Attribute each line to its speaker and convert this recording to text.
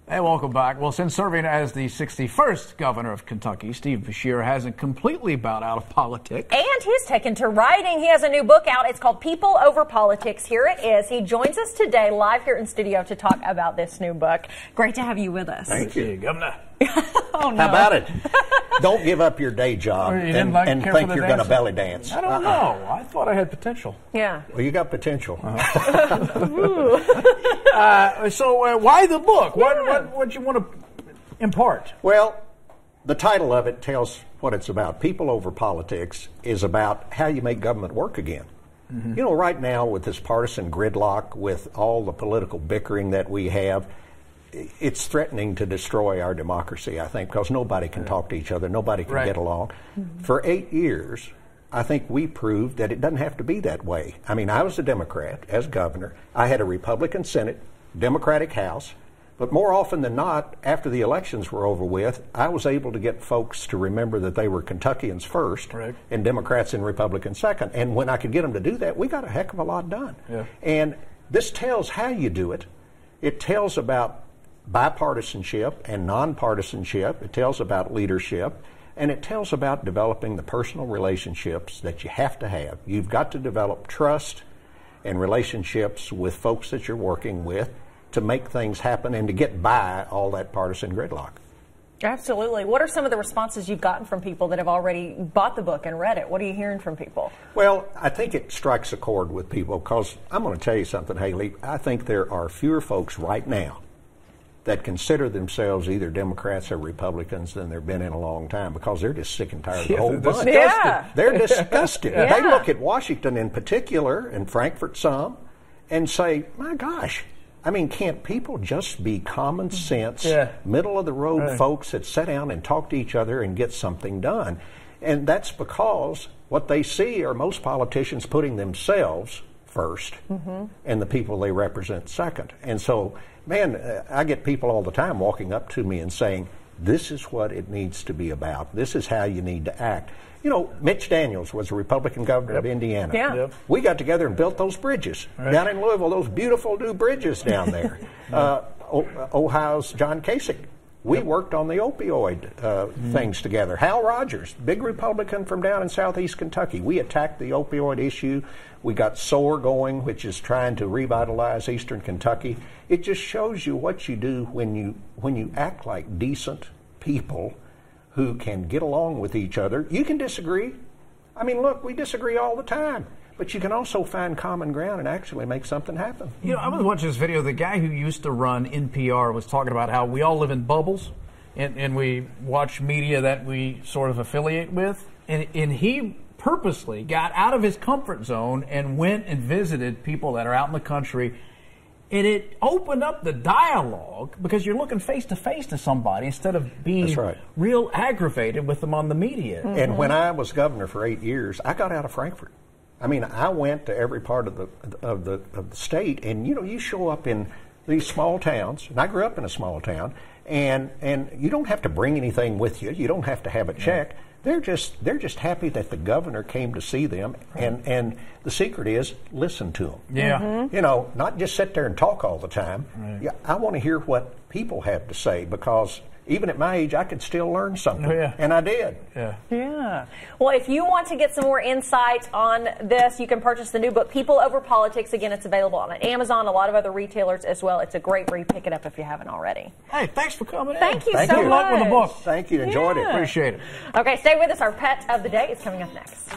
Speaker 1: Hey, welcome back. Well, since serving as the 61st governor of Kentucky, Steve Beshear hasn't completely bowed out of politics.
Speaker 2: And he's taken to writing. He has a new book out. It's called People Over Politics. Here it is. He joins us today live here in studio to talk about this new book. Great to have you with us.
Speaker 3: Thank you, Governor.
Speaker 2: Oh, no.
Speaker 3: How about it? Don't give up your day job and think you're going to belly dance.
Speaker 1: I don't know. I thought I had potential.
Speaker 2: Yeah.
Speaker 3: Well, you got potential.
Speaker 1: So why the book? What do you want to impart?
Speaker 3: Well, the title of it tells what it's about. People Over Politics is about how you make government work again. Mm-hmm. You know, right now with this partisan gridlock, with all the political bickering that we have, it's threatening to destroy our democracy, I think, because nobody can talk to each other. Nobody can get along. Mm-hmm. For 8 years, I think we proved that it doesn't have to be that way. I mean, I was a Democrat as governor. I had a Republican Senate, Democratic House. But more often than not, after the elections were over with, I was able to get folks to remember that they were Kentuckians first and Democrats and Republicans second. And when I could get them to do that, we got a heck of a lot done. Yeah. And this tells how you do it. It tells about bipartisanship and nonpartisanship. It tells about leadership. And it tells about developing the personal relationships that you have to have. You've got to develop trust and relationships with folks that you're working with to make things happen and to get by all that partisan gridlock.
Speaker 2: Absolutely. What are some of the responses you've gotten from people that have already bought the book and read it? What are you hearing from people?
Speaker 3: Well, I think it strikes a chord with people because I'm going to tell you something, Hayley. I think there are fewer folks right now that consider themselves either Democrats or Republicans than they've been in a long time because they're just sick and tired of the whole bunch.
Speaker 2: Yeah.
Speaker 3: They're disgusted. They look at Washington in particular and Frankfurt some and say, my gosh, I mean, can't people just be common sense, middle-of-the-road folks that sit down and talk to each other and get something done? And that's because what they see are most politicians putting themselves first and the people they represent second. And so, man, I get people all the time walking up to me and saying, this is what it needs to be about. This is how you need to act. You know, Mitch Daniels was a Republican governor of Indiana.
Speaker 2: Yeah.
Speaker 3: We got together and built those bridges down in Louisville, those beautiful new bridges down there. Ohio's John Kasich. We worked on the opioid things together. Hal Rogers, big Republican from down in southeast Kentucky. We attacked the opioid issue. We got SOAR going, which is trying to revitalize eastern Kentucky. It just shows you what you do when you act like decent people who can get along with each other. You can disagree. I mean, look, we disagree all the time. But you can also find common ground and actually make something happen.
Speaker 1: You know, I was watching this video. The guy who used to run NPR was talking about how we all live in bubbles and we watch media that we sort of affiliate with. And he purposely got out of his comfort zone and went and visited people that are out in the country. And it opened up the dialogue because you're looking face to face to somebody instead of being real aggravated with them on the media.
Speaker 3: And when I was governor for 8 years, I got out of Frankfurt. I mean, I went to every part of the state, and you know, you show up in these small towns, and I grew up in a small town, and you don't have to bring anything with you. You don't have to have a check. They're just happy that the governor came to see them, and the secret is listen to them.
Speaker 1: Yeah.
Speaker 3: You know, not just sit there and talk all the time. Yeah, I want to hear what people have to say because even at my age, I could still learn something, and I did.
Speaker 2: Yeah. Well, if you want to get some more insight on this, you can purchase the new book, People Over Politics. Again, it's available on Amazon, a lot of other retailers as well. It's a great read. Pick it up if you haven't already.
Speaker 1: Hey, thanks for coming in.
Speaker 2: Thank you so much.
Speaker 1: Good luck with the book.
Speaker 3: Thank you. Enjoyed it.
Speaker 1: Appreciate it.
Speaker 2: Okay, stay with us. Our pet of the day is coming up next.